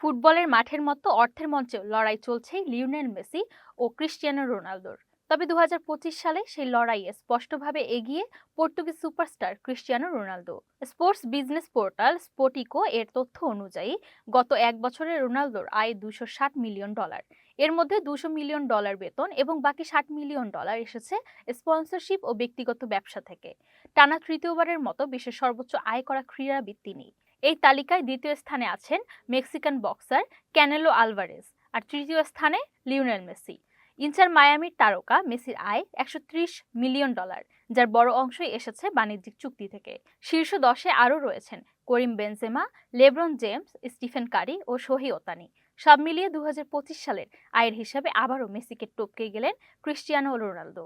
ফুটবলের মাঠের মতো অর্থের মঞ্চেও লড়াই চলছে লিওনেল মেসি ও ক্রিস্টিয়ানো রোনালদোর। তবে ২০২৫ সালে সেই লড়াইয়ে স্পষ্টভাবে এগিয়ে Portuguese superstar Cristiano Ronaldo. Sports business portal Sportico এর তথ্য অনুযায়ী গত এক বছরে রোনালদোর আয় $260 মিলিয়ন। এর মধ্যে $200 মিলিয়ন বেতন এবং বাকি $60 মিলিয়ন এসেছে স্পন্সরশিপ ও ব্যক্তিগত ব্যবসা থেকে। টানা তৃতীয়বারের মতো বিশ্বের সর্বোচ্চ আয় করা ক্রীড়াবিদ তিনি। এই তালিকায় দ্বিতীয় স্থানে আছেন মেক্সিকান বক্সার ক্যানেলো আলভারেজ, আর তৃতীয় স্থানে লিওনেল মেসি। ইন্টার মায়ামির তারকা মেসির আয় $130 মিলিয়ন, যার বড় অংশই এসেছে বাণিজ্যিক চুক্তি থেকে। শীর্ষ 10-এ আরও রয়েছেন Karim Benzema, LeBron James, Stephen Curry ও শোহি ওতানি। সব মিলিয়ে 2025 সালের আয়ের হিসাবে আবারও মেসিকে টপকে গেলেন ক্রিস্টিয়ানো রোনালদো।